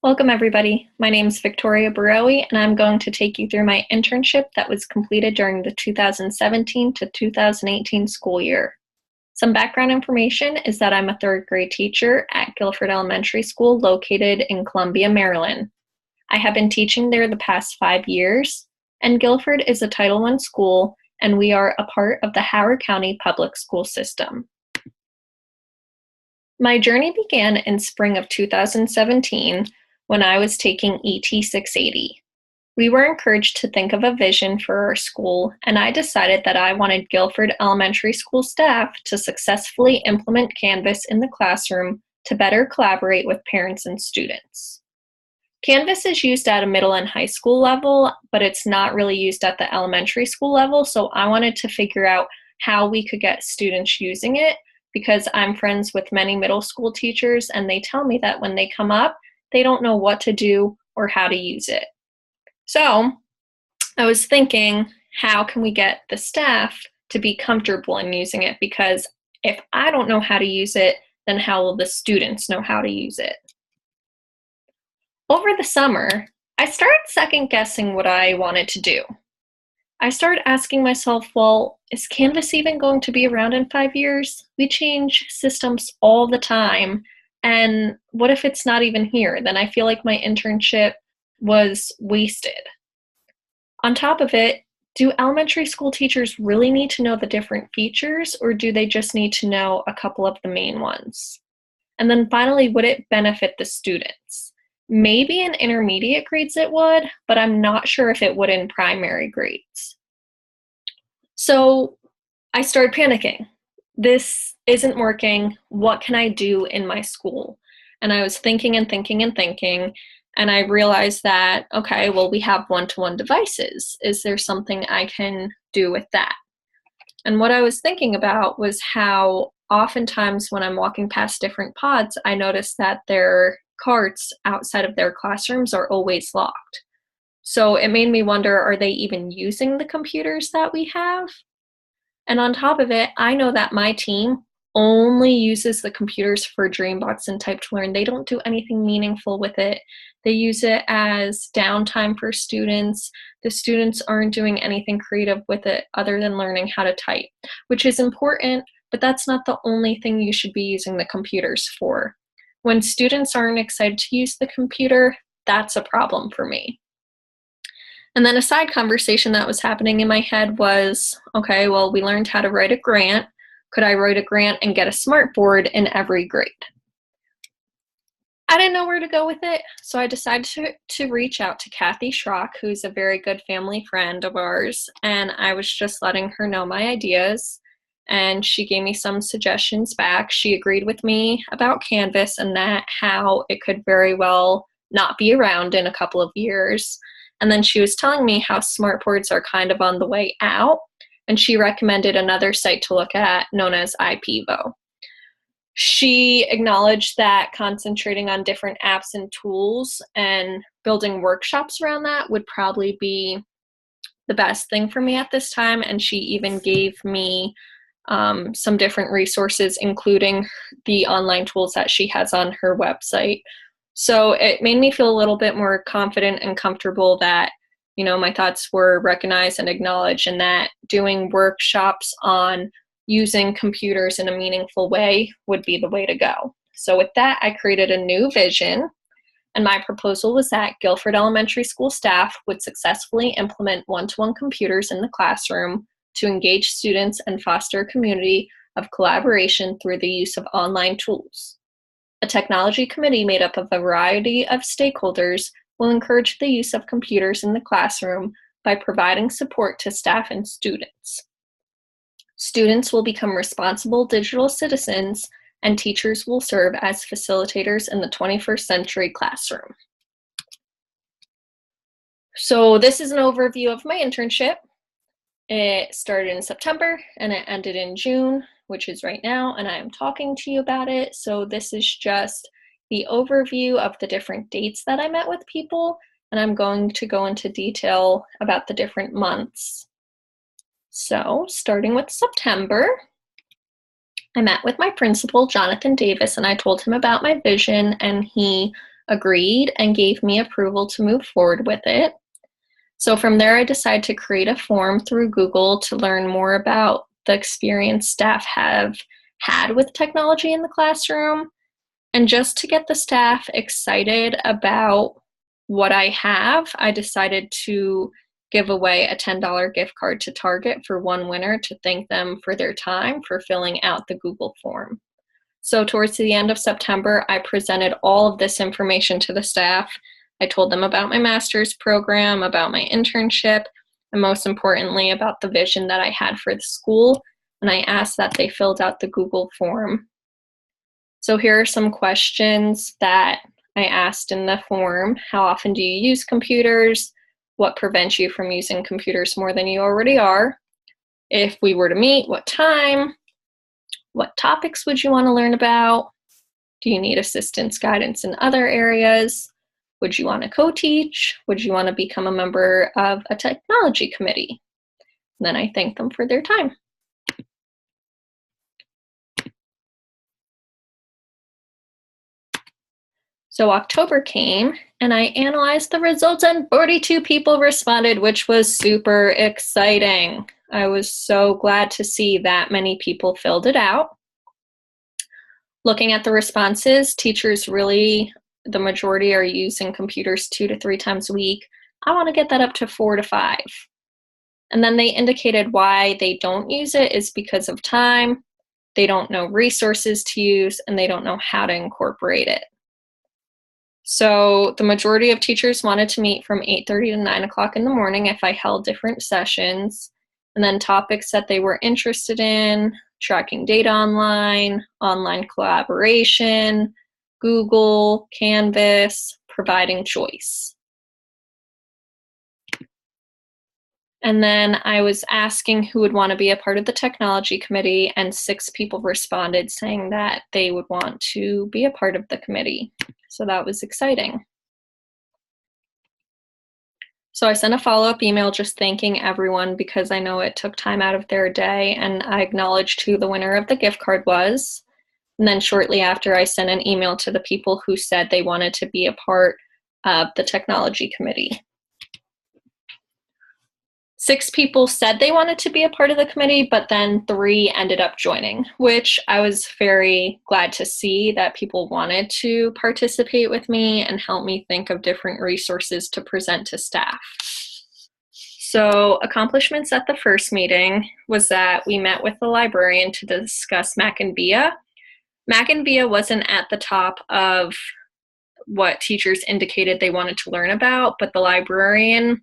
Welcome, everybody. My name is Victoria Barowie, and I'm going to take you through my internship that was completed during the 2017 to 2018 school year. Some background information is that I'm a third grade teacher at Guilford Elementary School located in Columbia, Maryland. I have been teaching there the past 5 years, and Guilford is a Title I school, and we are a part of the Howard County Public School System. My journey began in spring of 2017 when I was taking ET 680. We were encouraged to think of a vision for our school, and I decided that I wanted Guilford Elementary School staff to successfully implement Canvas in the classroom to better collaborate with parents and students. Canvas is used at a middle and high school level, but it's not really used at the elementary school level, so I wanted to figure out how we could get students using it because I'm friends with many middle school teachers, and they tell me that when they come up, they don't know what to do or how to use it. So I was thinking, how can we get the staff to be comfortable in using it? Because if I don't know how to use it, then how will the students know how to use it? Over the summer, I started second guessing what I wanted to do. I started asking myself, well, is Canvas even going to be around in 5 years? We change systems all the time. And what if it's not even here? Then I feel like my internship was wasted. On top of it, do elementary school teachers really need to know the different features, or do they just need to know a couple of the main ones? And then finally, would it benefit the students? Maybe in intermediate grades it would, but I'm not sure if it would in primary grades. So I started panicking. This isn't working. What can I do in my school? And I was thinking and thinking and thinking, and I realized that, okay, well, we have one-to-one devices. Is there something I can do with that? And what I was thinking about was how oftentimes when I'm walking past different pods, I notice that their carts outside of their classrooms are always locked. So it made me wonder, are they even using the computers that we have? And on top of it, I know that my team only uses the computers for Dreambox and Type to Learn. They don't do anything meaningful with it. They use it as downtime for students. The students aren't doing anything creative with it other than learning how to type, which is important, but that's not the only thing you should be using the computers for. When students aren't excited to use the computer, that's a problem for me. And then a side conversation that was happening in my head was, okay, well, we learned how to write a grant. Could I write a grant and get a smart board in every grade? I didn't know where to go with it, so I decided to reach out to Kathy Schrock, who's a very good family friend of ours, and I was just letting her know my ideas, and she gave me some suggestions back. She agreed with me about Canvas and that how it could very well not be around in a couple of years. And then she was telling me how smart boards are kind of on the way out, and she recommended another site to look at known as iPivo. She acknowledged that concentrating on different apps and tools and building workshops around that would probably be the best thing for me at this time, and she even gave me some different resources, including the online tools that she has on her website. So it made me feel a little bit more confident and comfortable that, my thoughts were recognized and acknowledged, and that doing workshops on using computers in a meaningful way would be the way to go. So with that, I created a new vision, and my proposal was that Guilford Elementary School staff would successfully implement one-to-one computers in the classroom to engage students and foster a community of collaboration through the use of online tools. A technology committee made up of a variety of stakeholders will encourage the use of computers in the classroom by providing support to staff and students. Students will become responsible digital citizens, and teachers will serve as facilitators in the 21st century classroom. So this is an overview of my internship. It started in September and it ended in June, which is right now, and I am talking to you about it. So this is just the overview of the different dates that I met with people, and I'm going to go into detail about the different months. So starting with September, I met with my principal, Jonathan Davis, and I told him about my vision, and he agreed and gave me approval to move forward with it. So from there, I decided to create a form through Google to learn more about the experience staff have had with technology in the classroom, and just to get the staff excited about what I have, I decided to give away a $10 gift card to Target for one winner to thank them for their time for filling out the Google form. So towards the end of September, I presented all of this information to the staff. I told them about my master's program, about my internship, and most importantly, about the vision that I had for the school, and I asked that they filled out the Google form. So here are some questions that I asked in the form. How often do you use computers? What prevents you from using computers more than you already are? If we were to meet, what time? What topics would you want to learn about? Do you need assistance, guidance in other areas? Would you want to co-teach? Would you want to become a member of a technology committee? And then I thanked them for their time. So October came and I analyzed the results and 42 people responded, which was super exciting. I was so glad to see that many people filled it out. Looking at the responses, teachers really, the majority are using computers 2 to 3 times a week. I want to get that up to 4 to 5. And then they indicated why they don't use it is because of time, they don't know resources to use, and they don't know how to incorporate it. So the majority of teachers wanted to meet from 8:30 to 9 o'clock in the morning if I held different sessions. And then topics that they were interested in: tracking data online, online collaboration, Google, Canvas, providing choice. And then I was asking who would want to be a part of the technology committee, and 6 people responded saying that they would want to be a part of the committee. So that was exciting. So I sent a follow-up email just thanking everyone because I know it took time out of their day, and I acknowledged who the winner of the gift card was. And then shortly after, I sent an email to the people who said they wanted to be a part of the technology committee. 6 people said they wanted to be a part of the committee, but then 3 ended up joining, which I was very glad to see that people wanted to participate with me and help me think of different resources to present to staff. So accomplishments at the first meeting was that we met with the librarian to discuss Mac and VIA. Mac and VIA wasn't at the top of what teachers indicated they wanted to learn about, but the librarian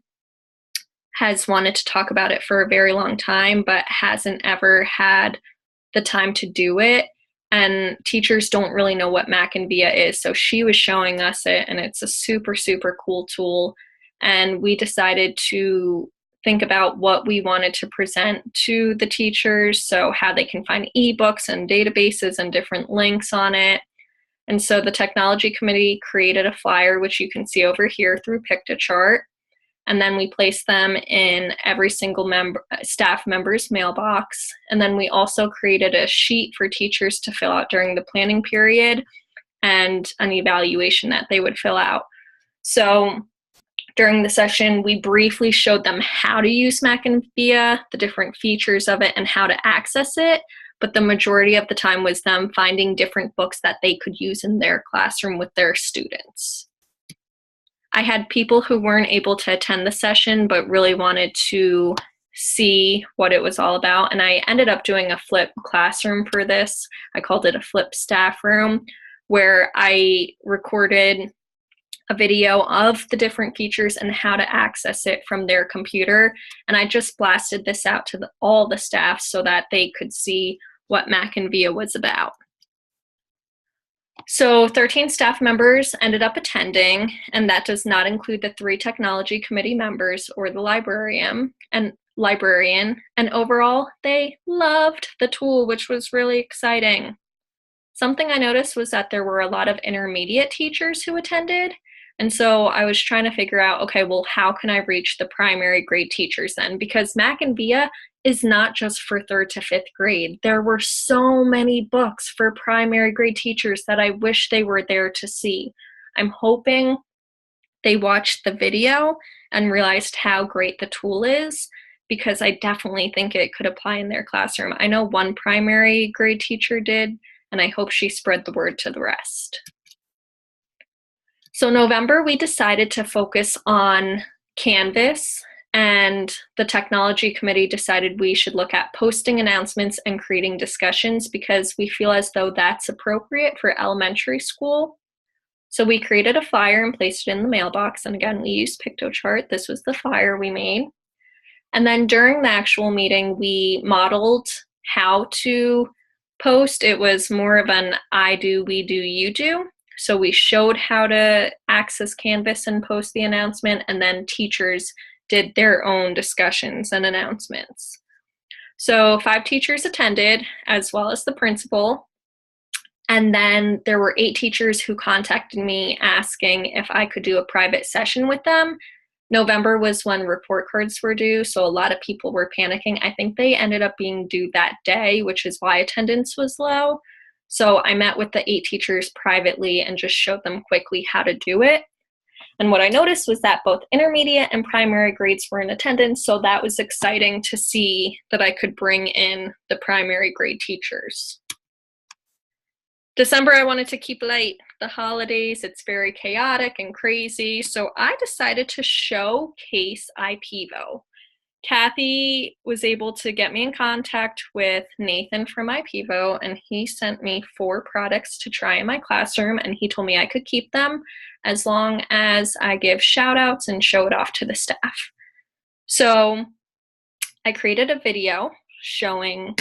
has wanted to talk about it for a very long time, but hasn't ever had the time to do it. And teachers don't really know what Mac and VIA is. So she was showing us it, and it's a super, super cool tool. And we decided to think about what we wanted to present to the teachers, so how they can find ebooks and databases and different links on it. And so the technology committee created a flyer, which you can see over here through Pictochart. And then we placed them in every single staff member's mailbox. And then we also created a sheet for teachers to fill out during the planning period and an evaluation that they would fill out. So during the session, we briefly showed them how to use Mac and VIA, the different features of it, and how to access it. But the majority of the time was them finding different books that they could use in their classroom with their students. I had people who weren't able to attend the session but really wanted to see what it was all about, and I ended up doing a flip classroom for this. I called it a flip staff room, where I recorded a video of the different features and how to access it from their computer, and I just blasted this out to all the staff so that they could see what Mac and VIA was about. So 13 staff members ended up attending, and that does not include the 3 technology committee members or the librarian. And overall, they loved the tool, which was really exciting. Something I noticed was that there were a lot of intermediate teachers who attended. And so I was trying to figure out, okay, well, how can I reach the primary grade teachers then? Because Mac and VIA is not just for 3rd to 5th grade. There were so many books for primary grade teachers that I wish they were there to see. I'm hoping they watched the video and realized how great the tool is, because I definitely think it could apply in their classroom. I know one primary grade teacher did, and I hope she spread the word to the rest. So November, we decided to focus on Canvas, and the technology committee decided we should look at posting announcements and creating discussions, because we feel as though that's appropriate for elementary school. So we created a flyer and placed it in the mailbox. And again, we used PictoChart. This was the flyer we made. And then during the actual meeting, we modeled how to post. It was more of an I do, we do, you do. So we showed how to access Canvas and post the announcement, and then teachers did their own discussions and announcements. So 5 teachers attended, as well as the principal. And then there were 8 teachers who contacted me asking if I could do a private session with them. November was when report cards were due, so a lot of people were panicking. I think they ended up being due that day, which is why attendance was low. So I met with the 8 teachers privately and just showed them quickly how to do it. And what I noticed was that both intermediate and primary grades were in attendance, so that was exciting to see that I could bring in the primary grade teachers. December, I wanted to keep light. The holidays, it's very chaotic and crazy, so I decided to showcase IPEVO. Kathy was able to get me in contact with Nathan from IPEVO, and he sent me 4 products to try in my classroom, and he told me I could keep them as long as I give shout outs and show it off to the staff. So I created a video showing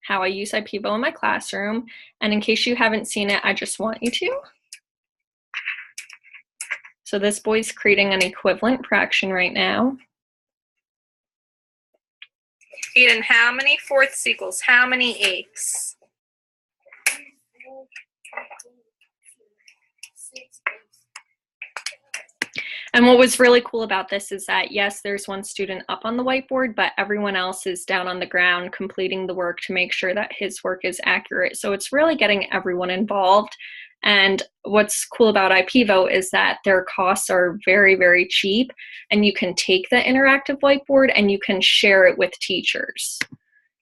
how I use IPEVO in my classroom, and in case you haven't seen it, I just want you to. So this boy's creating an equivalent fraction right now. Eden, how many fourths equals how many eighths? And what was really cool about this is that, yes, there's one student up on the whiteboard, but everyone else is down on the ground completing the work to make sure that his work is accurate. So it's really getting everyone involved. And what's cool about IPEVO is that their costs are very, very cheap, and you can take the interactive whiteboard and you can share it with teachers.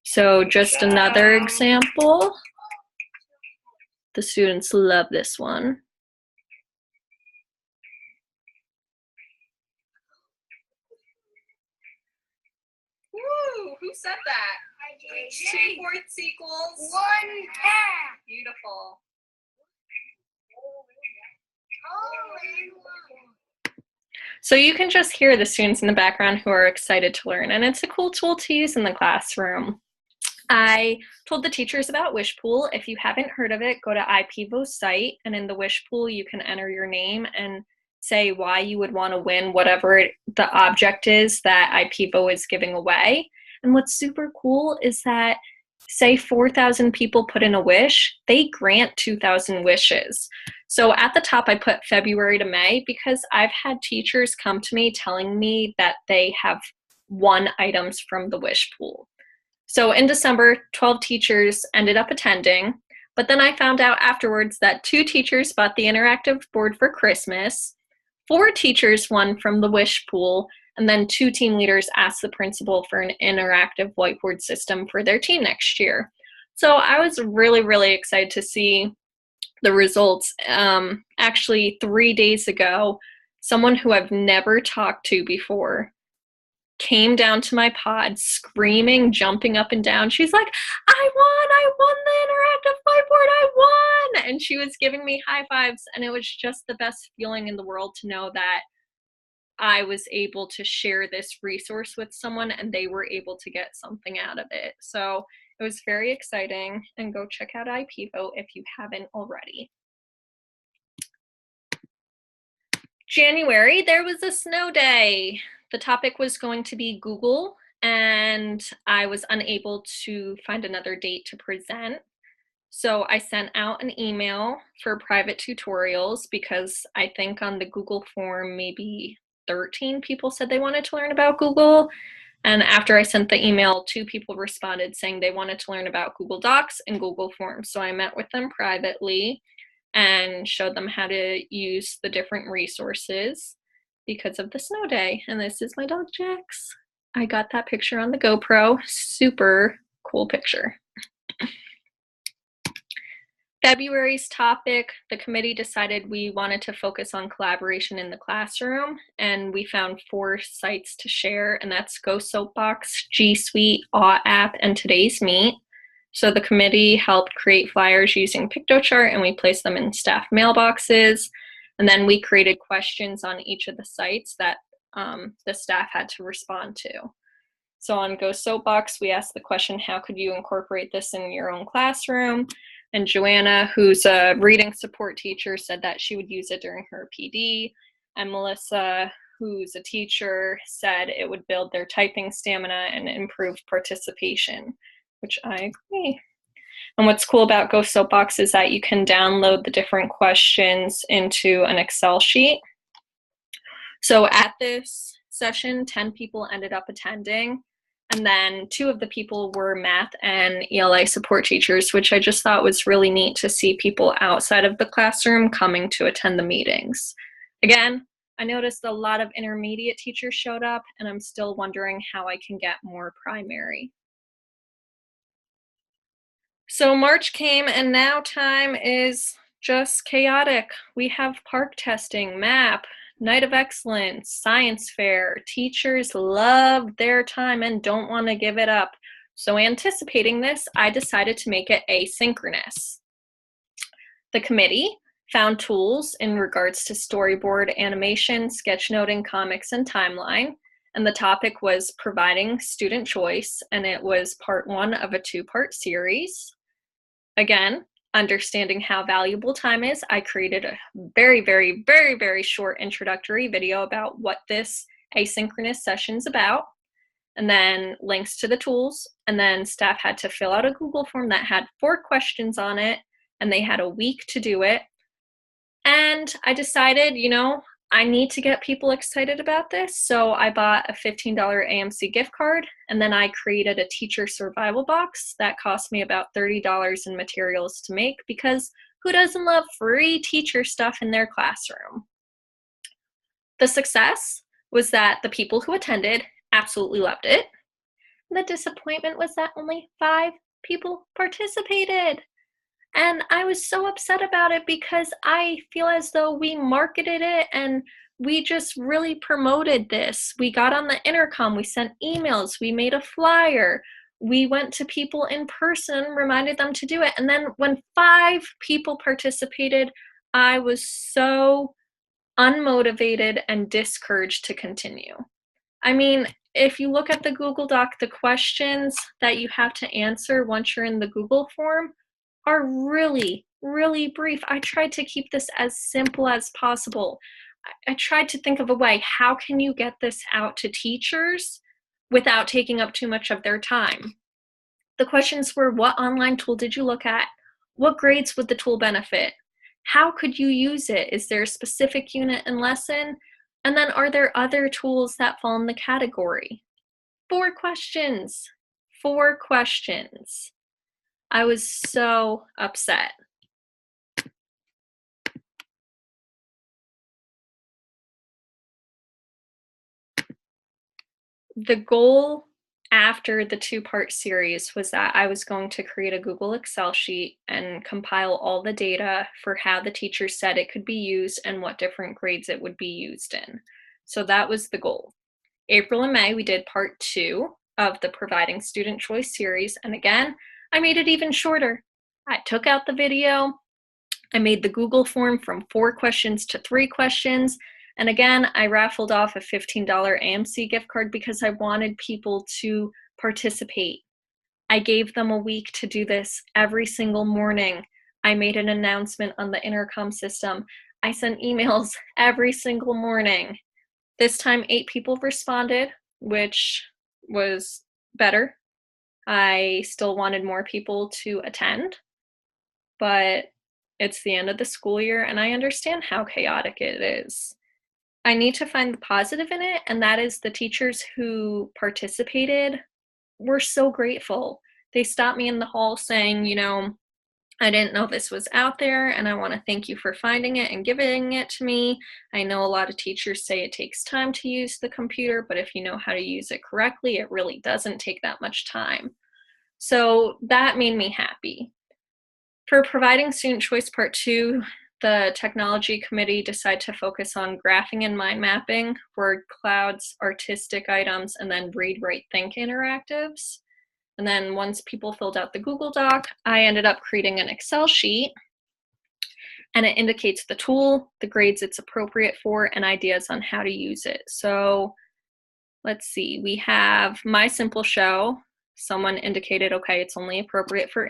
So just another example. The students love this one. Woo! Who said that? I did. 2 fourths equals 1/2. Beautiful. So you can just hear the students in the background who are excited to learn, and it's a cool tool to use in the classroom. I told the teachers about Wishpool. If you haven't heard of it, go to IPEVO's site, and in the Wishpool you can enter your name and say why you would want to win whatever the object is that IPEVO is giving away. And what's super cool is that, say 4,000 people put in a wish, they grant 2,000 wishes. So at the top I put February to May, because I've had teachers come to me telling me that they have won items from the wish pool. So in December, 12 teachers ended up attending, but then I found out afterwards that 2 teachers bought the interactive board for Christmas, 4 teachers won from the wish pool, and then 2 team leaders asked the principal for an interactive whiteboard system for their team next year. So I was really, really excited to see the results. Actually, 3 days ago, someone who I've never talked to before came down to my pod screaming, jumping up and down. She's like, I won the interactive whiteboard, I won! And she was giving me high fives, and it was just the best feeling in the world to know that I was able to share this resource with someone and they were able to get something out of it. So it was very exciting, and go check out IPEVO if you haven't already. January, there was a snow day. The topic was going to be Google, and I was unable to find another date to present. So I sent out an email for private tutorials, because I think on the Google form, maybe 13 people said they wanted to learn about Google. And after I sent the email, 2 people responded saying they wanted to learn about Google Docs and Google Forms. So I met with them privately. and showed them how to use the different resources because of the snow day. And this is my dog Jax. I got that picture on the GoPro. Super cool picture. February's topic, the committee decided we wanted to focus on collaboration in the classroom, and we found 4 sites to share, and that's Go Soapbox, G Suite, Aw App, and Today's Meet. So the committee helped create flyers using PictoChart, and we placed them in staff mailboxes. And then we created questions on each of the sites that the staff had to respond to. So on Go Soapbox, we asked the question, how could you incorporate this in your own classroom? And Joanna, who's a reading support teacher, said that she would use it during her PD. And Melissa, who's a teacher, said it would build their typing stamina and improve participation, which I agree. And what's cool about Go Soapbox is that you can download the different questions into an Excel sheet. So at this session, 10 people ended up attending. And then 2 of the people were math and ELA support teachers, which I just thought was really neat to see people outside of the classroom coming to attend the meetings. Again, I noticed a lot of intermediate teachers showed up, and I'm still wondering how I can get more primary. So March came, and now time is just chaotic. We have park testing, MAP, Night of Excellence, Science Fair. Teachers love their time and don't want to give it up. So anticipating this, I decided to make it asynchronous. The committee found tools in regards to storyboard animation, sketchnoting, comics, and timeline. And the topic was providing student choice, and it was part 1 of a 2-part series. Again, understanding how valuable time is, I created a very, very, very, very short introductory video about what this asynchronous session's about, and then links to the tools, and then staff had to fill out a Google form that had 4 questions on it, and they had a week to do it. And I decided, I need to get people excited about this, so I bought a $15 AMC gift card, and then I created a teacher survival box that cost me about $30 in materials to make, because who doesn't love free teacher stuff in their classroom? The success was that the people who attended absolutely loved it. The disappointment was that only 5 people participated. And I was so upset about it because I feel as though we marketed it and we just really promoted this. We got on the intercom, we sent emails, we made a flyer, we went to people in person, reminded them to do it. And then when 5 people participated, I was so unmotivated and discouraged to continue. I mean, if you look at the Google Doc, the questions that you have to answer once you're in the Google form are really, really brief. I tried to keep this as simple as possible. I tried to think of a way, how can you get this out to teachers without taking up too much of their time? The questions were, what online tool did you look at? What grades would the tool benefit? How could you use it? Is there a specific unit and lesson? And then are there other tools that fall in the category? 4 questions. 4 questions. I was so upset. The goal after the 2-part series was that I was going to create a Google Excel sheet and compile all the data for how the teacher said it could be used and what different grades it would be used in. So that was the goal. April and May, we did part 2 of the Providing Student Choice series. And again, I made it even shorter. I took out the video. I made the Google form from 4 questions to 3 questions. And again, I raffled off a $15 AMC gift card because I wanted people to participate. I gave them a week to do this every single morning. I made an announcement on the intercom system. I sent emails every single morning. This time, 8 people responded, which was better. I still wanted more people to attend, but it's the end of the school year, and I understand how chaotic it is. I need to find the positive in it, and that is the teachers who participated were so grateful. They stopped me in the hall saying, I didn't know this was out there, and I want to thank you for finding it and giving it to me. I know a lot of teachers say it takes time to use the computer, but if you know how to use it correctly, it really doesn't take that much time. So that made me happy. For providing student choice part 2, the technology committee decided to focus on graphing and mind mapping, word clouds, artistic items, and then read, write, think interactives. And then once people filled out the Google Doc, I ended up creating an Excel sheet, and it indicates the tool, the grades it's appropriate for, and ideas on how to use it. So let's see, we have My Simple Show. Someone indicated, okay, it's only appropriate for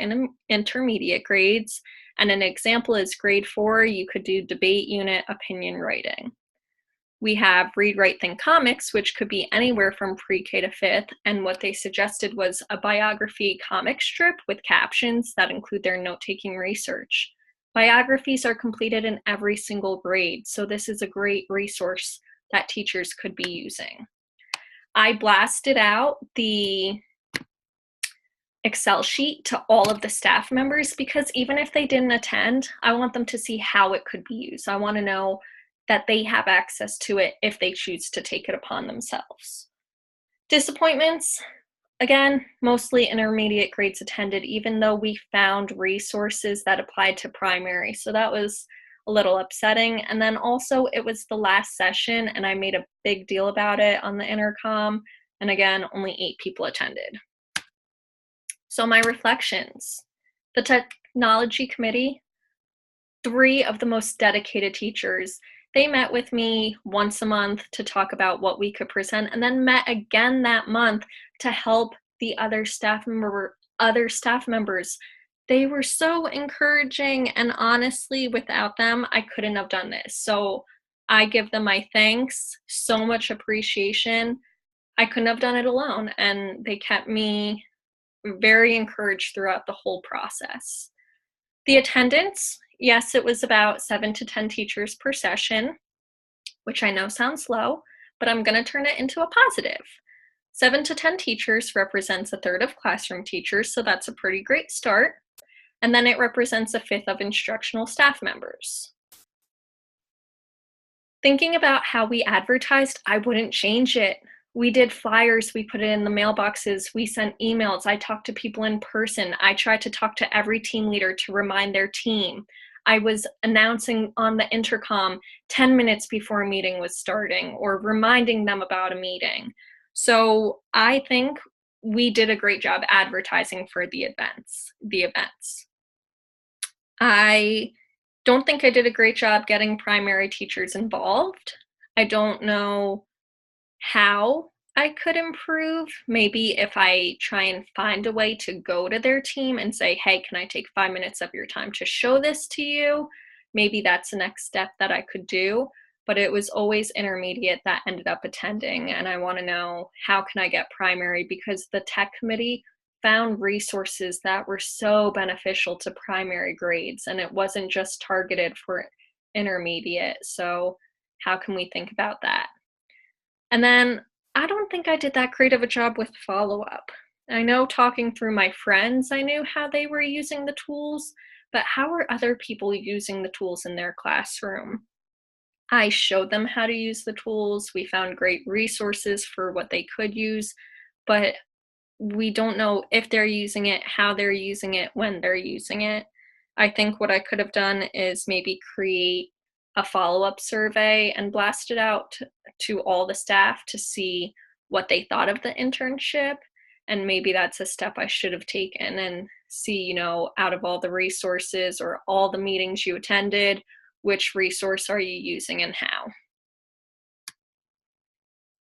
intermediate grades. And an example is grade 4, you could do debate unit opinion writing. We have Read, Write, Think comics, which could be anywhere from pre-K to 5th, and what they suggested was a biography comic strip with captions that include their note-taking research. Biographies are completed in every single grade, so this is a great resource that teachers could be using. I blasted out the Excel sheet to all of the staff members because even if they didn't attend, I want them to see how it could be used. I want to know that they have access to it if they choose to take it upon themselves. Disappointments, again, mostly intermediate grades attended, even though we found resources that applied to primary. So that was a little upsetting. And then also it was the last session and I made a big deal about it on the intercom. And again, only 8 people attended. So my reflections, the technology committee, 3 of the most dedicated teachers, they met with me once a month to talk about what we could present and then met again that month to help the other staff members. They were so encouraging, and honestly, without them, I couldn't have done this. So I give them my thanks, so much appreciation. I couldn't have done it alone, and they kept me very encouraged throughout the whole process. The attendance, yes, it was about 7 to 10 teachers per session, which I know sounds low, but I'm going to turn it into a positive. 7 to 10 teachers represents a third of classroom teachers, so that's a pretty great start. And then it represents a fifth of instructional staff members. Thinking about how we advertised, I wouldn't change it. We did flyers, we put it in the mailboxes, we sent emails, I talked to people in person, I tried to talk to every team leader to remind their team. I was announcing on the intercom 10 minutes before a meeting was starting or reminding them about a meeting. So I think we did a great job advertising for the events. I don't think I did a great job getting primary teachers involved. I don't know how I could improve. Maybe if I try and find a way to go to their team and say, hey, can I take 5 minutes of your time to show this to you? Maybe that's the next step that I could do. But it was always intermediate that ended up attending. And I want to know, how can I get primary? Because the tech committee found resources that were so beneficial to primary grades, and it wasn't just targeted for intermediate. So how can we think about that? And then I don't think I did that great of a job with follow-up. I know talking through my friends, I knew how they were using the tools, but how are other people using the tools in their classroom? I showed them how to use the tools. We found great resources for what they could use, but we don't know if they're using it, how they're using it, when they're using it. I think what I could have done is maybe create a follow-up survey and blast it out to all the staff to see what they thought of the internship. And maybe that's a step I should have taken, and see, out of all the resources or all the meetings you attended, which resource are you using and how?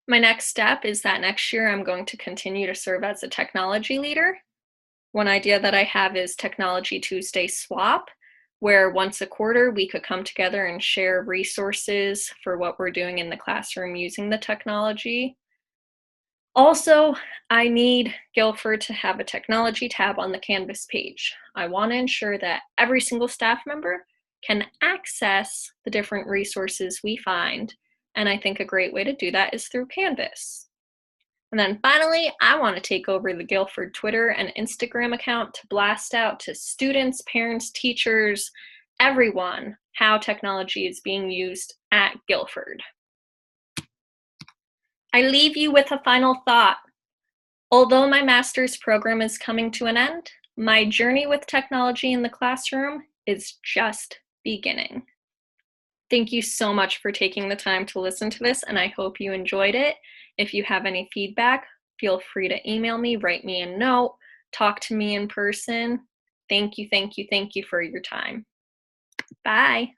My next step is that next year I'm going to continue to serve as a technology leader. One idea that I have is Technology Tuesday Swap, where once a quarter we could come together and share resources for what we're doing in the classroom using the technology. Also, I need Guilford to have a technology tab on the Canvas page. I want to ensure that every single staff member can access the different resources we find, and I think a great way to do that is through Canvas. And then finally, I want to take over the Guilford Twitter and Instagram account to blast out to students, parents, teachers, everyone, how technology is being used at Guilford. I leave you with a final thought. Although my master's program is coming to an end, my journey with technology in the classroom is just beginning. Thank you so much for taking the time to listen to this, and I hope you enjoyed it. If you have any feedback, feel free to email me, write me a note, talk to me in person. Thank you, thank you, thank you for your time. Bye.